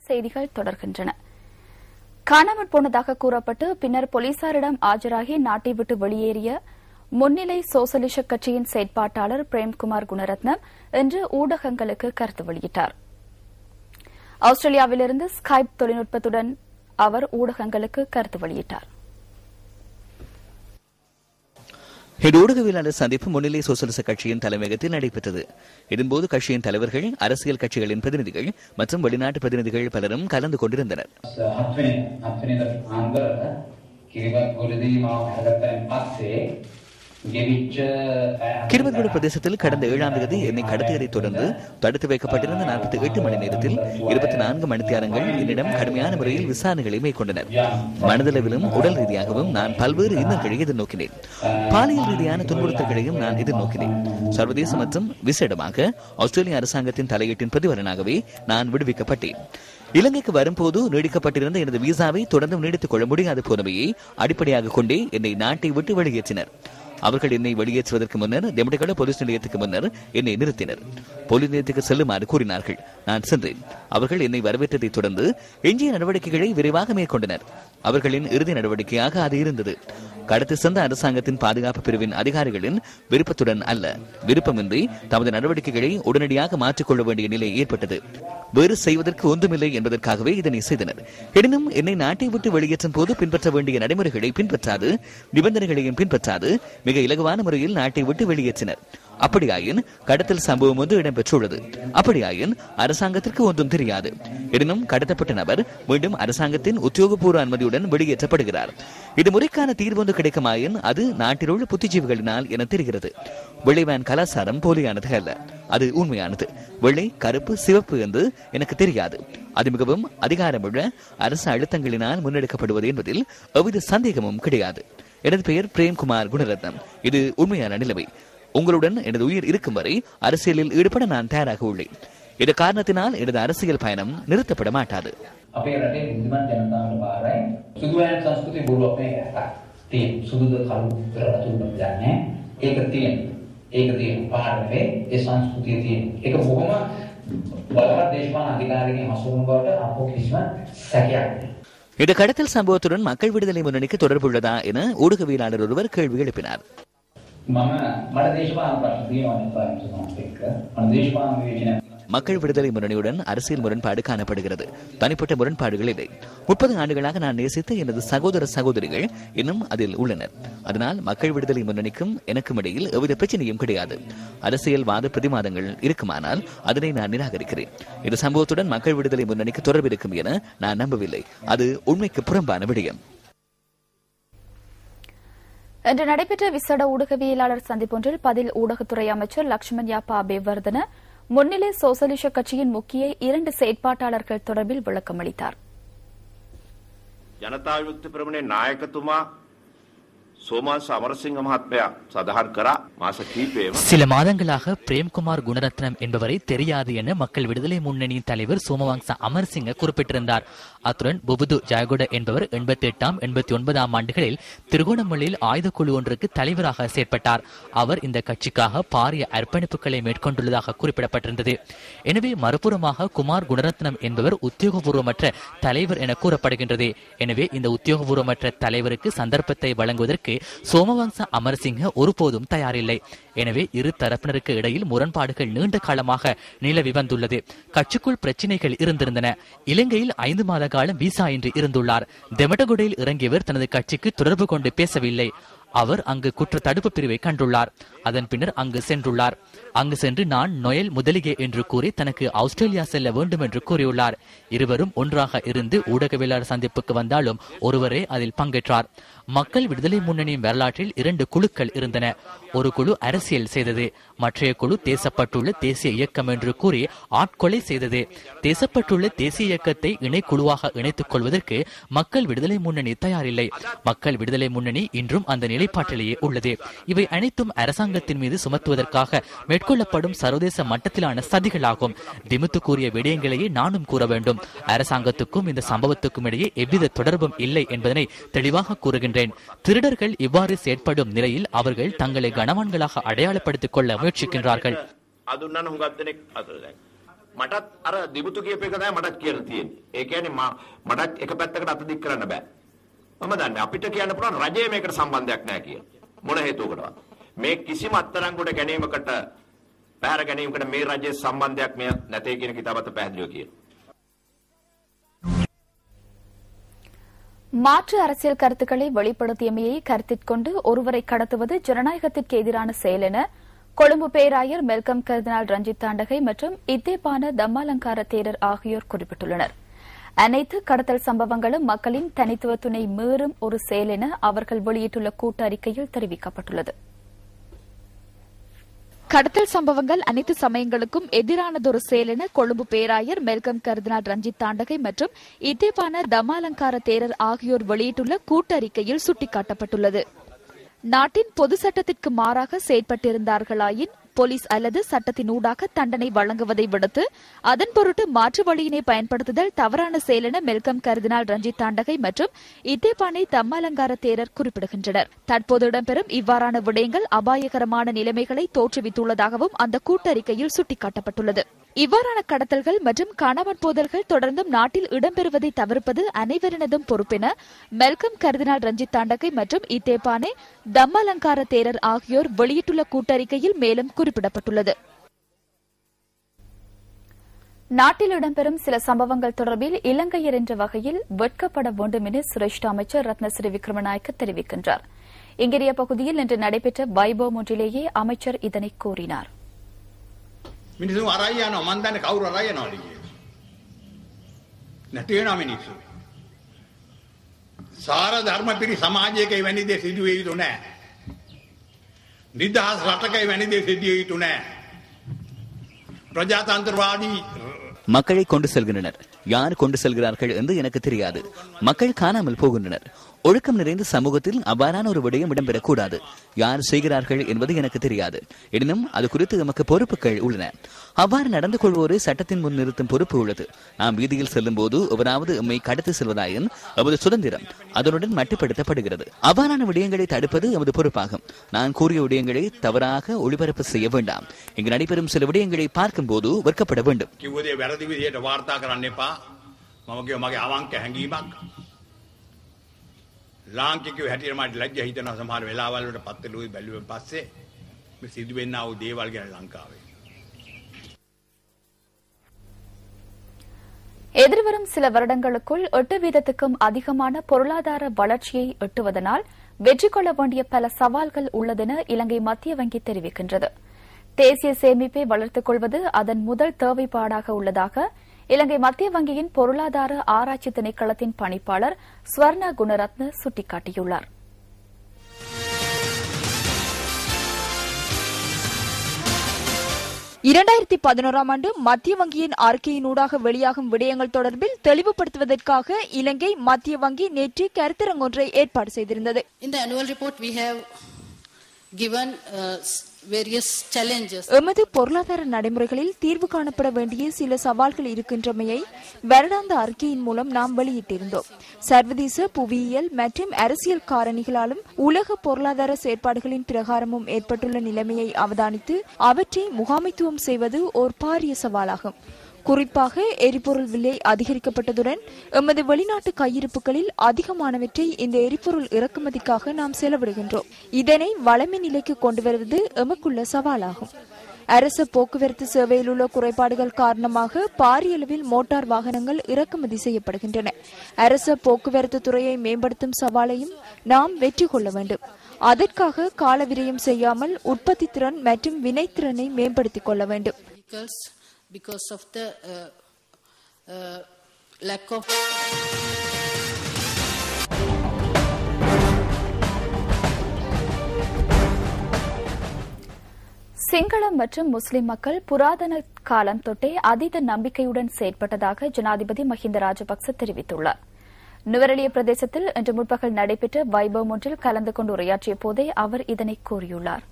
செய்திகள் தொடர்கின்றன. காணாமற் போனதாக கூறப்பட்டு பின்னர் போலீசாரிடம் ஆஜராகி நாட்டை விட்டு வெளியேறிய முன்னிலை சோசலிச கட்சியின் செயற்பாட்டாளர் பிரேம்குமார் குணரத்னம் இன்று ஊடகங்களுக்கு கருத்து வெளியிட்டார். ஆஸ்திரேலியாவிலிருந்து ஸ்கைப் தொழில்நுட்பத்துடன் அவர் ஊடகங்களுக்கு கருத்து வெளியிட்டார். இந்த ஊடகவியலாளர் சந்திப்பு முன்னிலை சோசலிச கட்சியின் தலைமையகத்தில் நடைபெற்றது. இதன்போது கட்சியின் தலைவர்கள், அரசியல் கட்சிகளின் பிரதிநிதிகள் மற்றும் வெளிநாட்டு பிரதிநிதிகள் பலரும் கலந்து கொண்டிருந்தனர். கிருபத்கோடு பிரதேசத்தில் கடந்த 7ஆம் தேதி என்னை கடத்தியதை தொடர்ந்து தடுத்து வைக்கப்பட்டிருந்த 48 மணி நேரத்தில் 24 மணித்தியாலங்கள் என்னிடம் கடுமையான முறையில் விசாரணைகளை மேற்கொண்டனர். மனதளவிலும் உடல் ரீதியாகவும் நான் பல்வேறு இன்னல்களை எதிர்நோக்கினேன். பாலியல் ரீதியான துன்புறுத்தல்களையும் நான் எதிர்நோக்கினேன். சர்வதேச மற்றும் விசேடமாக ஆஸ்திரேலிய அரசாங்கத்தின் தலையீட்டின் பிரதிபலனாகவே நான் விடுவிக்கப்பட்டேன். இலங்கைக்கு வரும்போது நீடிக்கப்பட்டிருந்த எனது விசாவை தொடர்ந்து நீடித்துக் கொள்ள முடியாது போனவையை அடிப்படையாக கொண்டே என்னை நாட்டை விட்டு வெளியேற்றினர். அவர்கள் என்னை வெளியேற்றுவதற்கு முன்னர் தெமட்டகல போலீஸ் நிலையத்துக்கு முன்னர் என்னை நிறுத்தினர். போலீஸ் நிலையத்துக்கு செல்லுமாறு கூறினார்கள். நான் சென்றேன். அவர்கள் என்னை வரவேற்றதை தொடர்ந்து எஞ்சிய நடவடிக்கைகளை விரைவாக மேற்கொண்டனர். அவர்களின் இறுதி நடவடிக்கையாக அது இருந்தது. கடத்தி சென்ற அரசாங்கத்தின் பாதுகாப்பு பிரிவின் அதிகாரிகளின் விருப்பத்துடன் அல்ல, விருப்பமின்றி தமது நடவடிக்கைகளை உடனடியாக மாற்றிக்கொள்ள வேண்டிய நிலை ஏற்பட்டது. வேறு செய்வதற்கு ஒன்றுமில்லை என்பதற்காகவே இதனை செய்தனர். எனினும் என்னை நாட்டை விட்டு வெளியேற்றும் போது பின்பற்ற வேண்டிய நடைமுறைகளை பின்பற்றாது, நிபந்தனைகளையும் பின்பற்றாது மிக இலகுவான முறையில் நாட்டை விட்டு வெளியேற்றினர். அப்படியாயின் கடத்தல் சம்பவம் ஒன்று இடம்பெற்றுள்ளது. அப்படியாயின் அரசாங்கத்திற்கு ஒன்றும் தெரியாது. எனினும் கடத்தப்பட்ட நபர் மீண்டும் அரசாங்கத்தின் உத்தியோகபூர்வ அனுமதியுடன் வெளியேற்றப்படுகிறார். இது முறைக்கான தீர்வு ஒன்று கிடைக்குமாயின் அது நாட்டில் உள்ள புத்திஜீவிகளினால் என தெரிகிறது. வெள்ளைவான் கலாச்சாரம் போலியானது அல்ல, அது உண்மையானது. வெள்ளை, கருப்பு, சிவப்பு என்று எனக்கு தெரியாது. அது மிகவும் அதிகாரமுள்ள அரசு அழுத்தங்களினால் முன்னெடுக்கப்படுவது என்பதில் எவ்வித சந்தேகமும் கிடையாது. எனது பெயர் பிரேம்குமார் குணரத்னம். இது உண்மையான நிலைமை. உங்களுடன் எனது உயிர் இருக்கும் வரை அரசியலில் ஈடுபட நான் தயாராக உள்ளேன். இந்த காரணத்தினால் எனது அரசியல் பயணம் நிறுத்தப்பட மாட்டாது. இந்த கடத்தல் சம்பவத்துடன் மக்கள் விடுதலை முன்னணிக்கு தொடர்புள்ளதா என ஊடகவியலாளர் ஒருவர் கேள்வி எழுப்பினார். மக்கள் விடுதலை முன்னணியுடன் அரசியல் முரண்பாடு காணப்படுகிறது. தனிப்பட்ட முரண்பாடுகள் இல்லை. 30 ஆண்டுகளாக நான் நேசித்த எனது சகோதர சகோதரிகள் இன்னும் அதில் உள்ளனர். அதனால் மக்கள் விடுதலை முன்னணிக்கும் எனக்கும் இடையில் எவ்வித பிரச்சனையும் கிடையாது. அரசியல்வாத பிரதிவாதங்கள் இருக்குமானால் அதனை நான் நிராகரிக்கிறேன். இந்த சம்பவத்துடன் மக்கள் விடுதலை முன்னணிக்கு தொடர்பு இருக்கும் என நான் நம்பவில்லை. அது உண்மைக்கு புறம்பான விடயம். இன்று நடைபெற்ற விசேட ஊடகவியலாளர் சந்திப்பொன்றில் பதில் ஊடகத்துறை அமைச்சர் லக்ஷ்மண் யாப்பா அபேவர்தன முன்னிலை சோசலிச கட்சியின் முக்கிய 2 செயற்பாட்டாளர்கள் தொடர்பில் விளக்கமளித்தார். ජනතා විමුක්ති පෙරමුණේ නායකතුමා சோமாஸ் அமரசிங்க மகாத்மயா சதஹான் கரா மாச கீபேவ சில மாதங்களாக பிரேம்குமார் குணரத்னம் என்பவரை தெரியாது என மக்கள் விடுதலை முன்னணியின் தலைவர் சோமவங்ச அமரசிங்க குறிப்பிட்டிருந்தார். அத்துடன் புபுது ஜயகுட என்பவர் 88ஆம் 89ஆம் ஆண்டுகளில் திருகோணமலையில் ஆயுதக்குழு ஒன்றுக்கு தலைவராக செயற்பட்டார். அவர் இந்த கட்சிக்காக பாரிய அர்ப்பணிப்புகளை மேற்கொண்டுள்ளதாக குறிப்பிடப்பட்டிருந்தது. எனவே மறுபுறமாக குமார் குணரத்னம் என்பவர் உத்தியோகபூர்வமற்ற தலைவர் என கூறப்படுகின்றது. எனவே இந்த உத்தியோகபூர்வமற்ற தலைவருக்கு சந்தர்ப்பத்தை வழங்குவதற்கு சோமவங்ச அமரசிங்க ஒருபோதும் தயாரில்லை. எனவே இரு தரப்பினருக்கு இடையில் முரண்பாடுகள் நீண்ட காலமாக நிலவி வந்துள்ளது. கட்சிக்குள் பிரச்சினைகள் இருந்திருந்தன. இலங்கையில் 5 மாத காலம் விசா இன்றி இருந்துள்ளார். தெமட்டகுடையில் இறங்கியவர் தனது கட்சிக்கு தொடர்பு கொண்டு பேசவில்லை. அவர் அங்கு குற்ற தடுப்பு பிரிவை கண்டுள்ளார். அதன் பின்னர் அங்கு சென்றுள்ளார். அங்கு சென்று நான் நொயல் முதலிகே என்று கூறி தனக்கு ஆஸ்திரேலியா செல்ல வேண்டும் என்று கூறியுள்ளார். இருவரும் ஒன்றாக இருந்து ஊடகவியலாளர் சந்திப்புக்கு வந்தாலும் ஒருவரே அதில் பங்கேற்றார். மக்கள் விடுதலை முன்னணியின் வரலாற்றில் 2 குழுக்கள் இருந்தன. ஒரு குழு அரசியல் செய்தது, மற்றைய குழு தேசப்பட்டுள்ள தேசிய இயக்கம் என்று கூறி ஆட்கொலை செய்தது. தேசப்பட்டுள்ள தேசிய இயக்கத்தை இணைக்குழுவாக இணைத்துக் கொள்வதற்கு மக்கள் விடுதலை முன்னணி தயாரில்லை. மக்கள் விடுதலை முன்னணி இன்றும் அந்த நிலைப்பாட்டிலேயே உள்ளது. இவை அனைத்தும் அரசாங்கத்தின் மீது சுமத்துவதற்காக மேற்கொள்ளப்படும் சர்வதேச மட்டத்திலான சதிகளாகும். திமுத்து கூறிய விடயங்களையே நானும் கூற வேண்டும். அரசாங்கத்துக்கும் இந்த சம்பவத்துக்கும் இடையே எவ்வித தொடர்பும் இல்லை என்பதனை தெளிவாக கூறுகின்றேன். திருடர்கள் இவ்வாறு செயற்படும் நிலையில் அவர்கள் தங்களை கனவான்களாக அடையாளப்படுத்திக் கொள்ள முயற்சிக்கின்றார்கள். මටත් අර දිබුතු කියප එක තමයි මටත් කියන්න තියෙන්නේ. ඒ කියන්නේ මටත් එක පැත්තකට අත දික් කරන්න බෑ. මම දන්නේ අපිට කියන්න පුළුවන් රජයේ මේකට සම්බන්ධයක් නැහැ කියලා. මොන හේතුවකටවත්. මේ කිසිම අත්අඩංගුවට ගැනීමකට පැහැර ගැනීමකට මේ රජයේ සම්බන්ධයක් මේ නැතේ කියන කිතාබත පැහැදිලිව කියනවා. மாற்று அரசியல் கருத்துக்களை வெளிப்படுத்தியமையை கருத்திற்கொண்டு ஒருவரை கடத்துவது ஜனநாயகத்திற்கு எதிரான செயல் என கொழும்பு பேராயர் மெல்கம் கர்தினால் ரஞ்சித் தாண்டகை மற்றும் இத்தேபான தம்மாலங்கார தேரர் ஆகியோர் குறிப்பிட்டுள்ளனர். அனைத்து கடத்தல் சம்பவங்களும் மக்களின் தனித்துவத்தினை மீறும் ஒரு செயல் என அவர்கள் வெளியிட்டுள்ள கூட்டறிக்கையில் தெரிவிக்கப்பட்டுள்ளது. கடத்தல் சம்பவங்கள் அனைத்து சமயங்களுக்கும் எதிரானதொரு செயல் என கொழும்பு பேராயர் மெல்கம் கர்தினால் ரஞ்சித் தாண்டகை மற்றும் இத்தேபான தம்மாலங்கார தேரர் ஆகியோர் வெளியிட்டுள்ள கூட்டறிக்கையில் சுட்டிக்காட்டப்பட்டுள்ளது. நாட்டின் பொது சட்டத்திற்கு மாறாக செயற்பட்டிருந்தார்களாயின் போலீஸ் அல்லது சட்டத்தினூடாக தண்டனை வழங்குவதை விடுத்து அதன் பொருட்டு மாற்று வழியினை பயன்படுத்துதல் தவறான செயல் என மெல்கம் கர்தினால் ரஞ்சித் தாண்டகை மற்றும் இத்தேபானை தம்மாலங்கார தேரர் குறிப்பிடுகின்றனர். தற்போது இடம்பெறும் இவ்வாறான விடயங்கள் அபாயகரமான நிலைமைகளை தோற்றுவித்துள்ளதாகவும் அந்த கூட்டறிக்கையில் சுட்டிக்காட்டப்பட்டுள்ளது. இவ்வாறான கடத்தல்கள் மற்றும் காணாமற் போதல்கள் தொடர்ந்தும் நாட்டில் இடம்பெறுவதை தவிர்ப்பது அனைவரினதும் பொறுப்பென மெல்கம் கர்தினால் ரஞ்சித் தாண்டகை மற்றும் இத்தேபானே தம்மாலங்கார தேரர் ஆகியோர் வெளியிட்டுள்ள கூட்டறிக்கையில் மேலும் குறிப்பிடப்பட்டுள்ளது. நாட்டில் இடம்பெறும் சில சம்பவங்கள் தொடர்பில் இலங்கையர் என்ற வகையில் வெட்கப்பட வேண்டும் என சிரேஷ்ட அமைச்சர் ரத்னசிறி விக்ரமநாயக்க தெரிவிக்கின்றார். இங்கிரிய பகுதியில் இன்று நடைபெற்ற வைபவம் ஒன்றிலேயே அமைச்சர் இதனை கூறினார். මිනිසුන් අරයි යනවා මන් දන්නේ කවුරු අරයි යනවද කියලා. නැති වෙනා මිනිස්සු. සාර ධර්ම පිරි සමාජයක වැනි දේ සිදු වෙ යුතු නැහැ. නිදහස් රටක වැනි දේ සිදු වෙ යුතු නැහැ. பிரஜாதந்திரவாதி மக்களை கொண்டு செல்கின்றனர். யார் கொண்டு செல்கிறார்கள் என்று எனக்கு தெரியாது. மக்கள் காணாமல் போகின்றனர். ஒழுக்கம் நிறைந்த சமூகத்தில் அவ்வாறான ஒரு விடயம் இடம்பெறக்கூடாது. யார் செய்கிறார்கள் என்பது எனக்கு தெரியாது. எனினும் அது குறித்து நமக்கு பொறுப்புகள் உள்ளன. அவ்வாறு நடந்து கொள்வோரை சட்டத்தின் முன் நிறுத்தும் பொறுப்பு உள்ளது. நாம் வீதியில் செல்லும் போது எவராவது எம்மை கடத்தி செல்வதாயின் எமது சுதந்திரம் அதனுடன் மட்டுப்படுத்தப்படுகிறது. அவ்வாறான விடயங்களை தடுப்பது எமது பொறுப்பாகும். நான் கூறிய விடயங்களை தவறாக ஒளிபரப்பு செய்ய வேண்டாம். இங்கு நடைபெறும் சில விடயங்களை பார்க்கும் போது வெட்கப்பட வேண்டும். ලාංකිකයෝ හැටියට මට ලැජ්ජා හිතෙනවා සමහර වෙලාවල් වලට පත්තලුයි බැලුවෙන් පස්සේ මේ සිදුවෙන්නා වූ දේවල් ගැන ලංකාවේ. எதிர்வரும் சில வருடங்களுக்குள் 8% அதிகமான பொருளாதார வளர்ச்சியை எட்டுவதனால் வெற்றி கொள்ள வேண்டிய பல சவால்கள் உள்ளதென இலங்கை மத்திய வங்கி தெரிவிக்கின்றது. தேசிய சேமிப்பை வளர்த்துக் கொள்வது அதன் முதல் தேவைப்பாடாக உள்ளதாக இலங்கை மத்திய வங்கியின் பொருளாதார ஆராய்ச்சி திணைக்களத்தின் பணிப்பாளர் ஸ்வர்ணா குணரத்ன சுட்டிக்காட்டியுள்ளார். ஆண்டு மத்திய வங்கியின் அறிக்கையினூடாக வெளியாகும் விடயங்கள் தொடர்பில் தெளிவுபடுத்துவதற்காக இலங்கை மத்திய வங்கி நேற்று கருத்தரங்கொன்றை ஏற்பாடு செய்திருந்தது. எமது பொருளாதார நடைமுறைகளில் தீர்வு காணப்பட வேண்டிய சில சவால்கள் இருக்கின்றமையை வருடாந்த அறிக்கையின் மூலம் நாம் வெளியிட்டிருந்தோம். சர்வதேச புவியியல் மற்றும் அரசியல் காரணிகளாலும் உலக பொருளாதார செயற்பாடுகளின் பிரகாரமும் ஏற்பட்டுள்ள நிலைமையை அவதானித்து அவற்றை முகாமைத்துவம் செய்வது ஓர் பாரிய சவாலாகும். குறிப்பாக எரிபொருள் விலை அதிகரிக்கப்பட்டதுடன் எமது வெளிநாட்டு கையிருப்புகளில் அதிகமானவற்றை இந்த எரிபொருள் இறக்குமதிக்காக நாம் செலவிடுகின்றோம். இதனை வளமை நிலைக்கு கொண்டு வருவது எமக்குள்ள சவாலாகும். அரச போக்குவரத்து சேவையில் உள்ள குறைபாடுகள் காரணமாக பாரிய அளவில் மோட்டார் வாகனங்கள் இறக்குமதி செய்யப்படுகின்றன. அரச போக்குவரத்து துறையை மேம்படுத்தும் சவாலையும் நாம் வெற்றி கொள்ள வேண்டும். அதற்காக கால விரயம் செய்யாமல் உற்பத்தி திறன் மற்றும் வினைத்திறனை மேம்படுத்திக் கொள்ள வேண்டும். Because of the lack of சிங்களம் மற்றும் முஸ்லிம் மக்கள் புராதன காலம் தொட்டே அதீத நம்பிக்கையுடன் செயற்பட்டதாக ஜனாதிபதி மஹிந்த ராஜபக்ச தெரிவித்துள்ளார். நுவரெலியா பிரதேசத்தில் இன்று முற்பகல் நடைபெற்ற வைபவம் ஒன்றில் கலந்து கொண்டு உரையாற்றிய போதே அவர் இதனை கூறியுள்ளார்.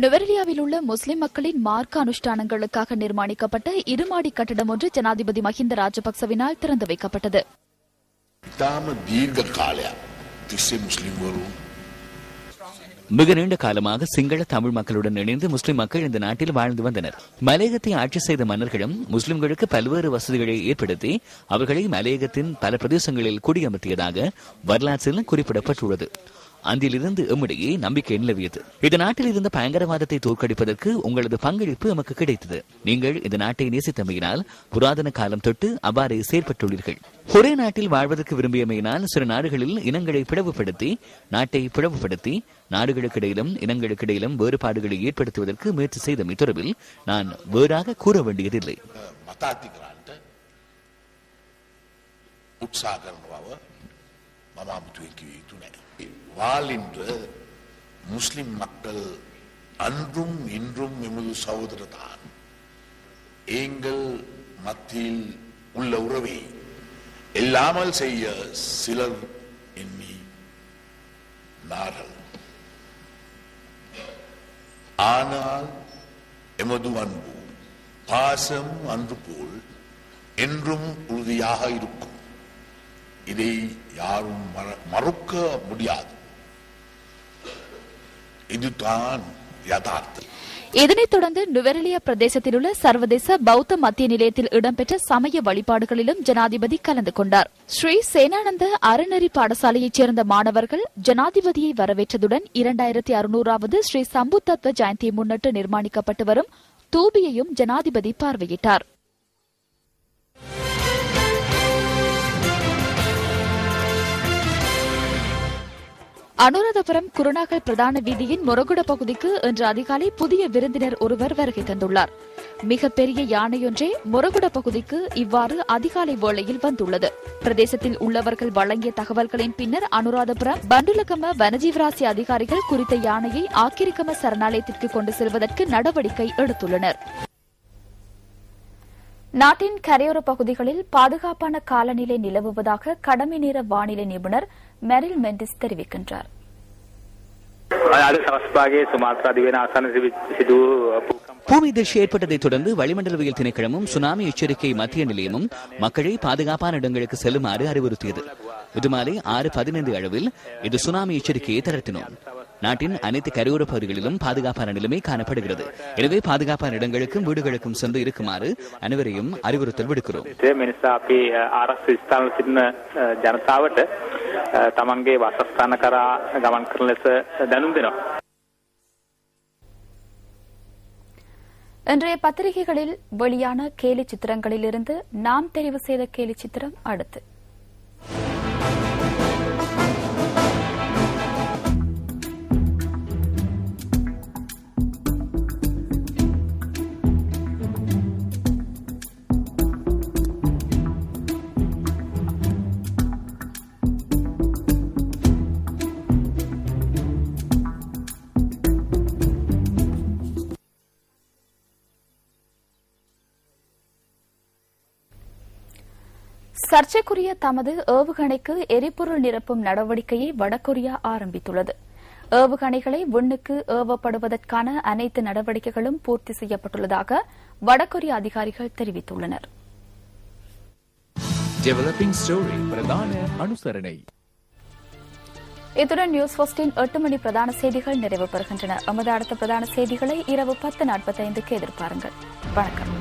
நுவரெலியாவில் உள்ள முஸ்லிம் மக்களின் மார்க்க அனுஷ்டானங்களுக்காக நிர்மாணிக்கப்பட்ட இருமாடி கட்டடம் ஒன்று ஜனாதிபதி மஹிந்த ராஜபக்சவினால் திறந்து வைக்கப்பட்டது. மிக நீண்ட காலமாக சிங்கள தமிழ் மக்களுடன் இணைந்து முஸ்லிம் மக்கள் இந்த நாட்டில் வாழ்ந்து வந்தனர். மலையகத்தை ஆட்சி செய்த மன்னர்களும் முஸ்லிம்களுக்கு பல்வேறு வசதிகளை ஏற்படுத்தி அவர்களை மலையகத்தின் பல பிரதேசங்களில் குடியமர்த்தியதாக வரலாற்றில் குறிப்பிடப்பட்டுள்ளது. அந்திலிருந்து எம்மிடையே நம்பிக்கை நிலவியது. இந்த நாட்டில் இருந்த பயங்கரவாதத்தை தோற்கடிப்பதற்கு உங்களது பங்களிப்பு எமக்கு கிடைத்தது. நீங்கள் இந்த நாட்டை நேசித்தமையினால் புராதன காலம் தொட்டு அவ்வாறே செயற்பட்டுள்ளீர்கள். ஒரே நாட்டில் வாழ்வதற்கு விரும்பியமையினால் சில நாடுகளில் இனங்களை பிளவுபடுத்தி நாட்டை பிளவுபடுத்தி நாடுகளுக்கிடையிலும் இனங்களுக்கிடையிலும் வேறுபாடுகளை ஏற்படுத்துவதற்கு முயற்சி செய்தமை தொடர்பில் நான் வேறாக கூற வேண்டியதில்லை. வாழ்கின்ற முஸ்லிம் மக்கள் அன்றும் இன்றும் எமது சகோதரர்தான். எங்கள் மத்தியில் உள்ள உறவை இல்லாமல் செய்ய சிலர் எண்ணி நார்கள். ஆனால் எமது அன்பு பாசம் அன்று போல் என்றும் உறுதியாக இருக்கும். இதை யாரும் மறுக்க முடியாது. இதுதான் யதார்த்தம். இதனைத் தொடர்ந்து நுவரெலியா பிரதேசத்தில் உள்ள சர்வதேச பௌத்த மத்திய நிலையத்தில் இடம்பெற்ற சமய வழிபாடுகளிலும் ஜனாதிபதி கலந்து கொண்டார். ஸ்ரீ சேனானந்த அறநெறி பாடசாலையைச் சேர்ந்த மாணவர்கள் ஜனாதிபதியை வரவேற்றதுடன் 2600வது ஸ்ரீ சம்புத்தத்வ ஜெயந்தியை முன்னிட்டு நிர்மாணிக்கப்பட்டு வரும் தூபியையும் ஜனாதிபதி பார்வையிட்டார். அனுராதபுரம் குருநாகல் பிரதான வீதியின் மொரகுட பகுதிக்கு இன்று அதிகாலை புதிய விருந்தினர் ஒருவர் வருகை தந்துள்ளார். மிகப்பெரிய யானையொன்றே மொரகுட பகுதிக்கு இவ்வாறு அதிகாலை வேளையில் வந்துள்ளது. பிரதேசத்தில் உள்ளவர்கள் வழங்கிய தகவல்களின் பின்னர் அனுராதபுரம் பண்டுலகம வனஜீவராசி அதிகாரிகள் குறித்த யானையை ஆக்கிரிகம சரணாலயத்திற்கு கொண்டு செல்வதற்கு நடவடிக்கை எடுத்துள்ளனர். நாட்டின் கரையோர பகுதிகளில் பாதுகாப்பான காலநிலை நிலவுவதாக கடமை நேர வானிலை நிபுணர் மெரில் மெண்டிஸ் தெரிவிக்கின்றார். பூமி அதிர்ச்சி ஏற்பட்டதைத் தொடர்ந்து வளிமண்டலவியல் திணைக்களமும் சுனாமி எச்சரிக்கை மத்திய நிலையமும் மக்களை பாதுகாப்பான இடங்களுக்கு செல்லுமாறு அறிவுறுத்தியது. இது மாலை 6:15 அளவில் இது சுனாமி எச்சரிக்கையை தளர்த்தினோம். நாட்டின் அனைத்து கரையோர பகுதிகளிலும் பாதுகாப்பான நிலைமை காணப்படுகிறது. எனவே பாதுகாப்பான இடங்களுக்கும் வீடுகளுக்கும் சென்று இருக்குமாறு அனைவரையும் அறிவுறுத்தல் விடுக்கிறோம். இன்றைய பத்திரிகைகளில் வெளியான கேலி சித்திரங்களிலிருந்து நாம் தெரிவு செய்த கேலி சித்திரம் அடுத்து. சர்ச்சைக்குரிய தமது ஏவுகணைக்கு எரிபொருள் நிரப்பும் நடவடிக்கையை வடகொரியா ஆரம்பித்துள்ளது. ஏவுகணைகளை விண்ணுக்கு ஏவப்படுவதற்கான அனைத்து நடவடிக்கைகளும் பூர்த்தி செய்யப்பட்டுள்ளதாக வடகொரிய அதிகாரிகள் தெரிவித்துள்ளனர். இத்துடன் நியூஸ் ஃபர்ஸ்டின் 8 மணி பிரதான செய்திகள் நிறைவு பெறுகின்றன. எமது அடுத்த பிரதான செய்திகளை இரவு 10:45க்கு எதிர்பாருங்கள். வணக்கம்.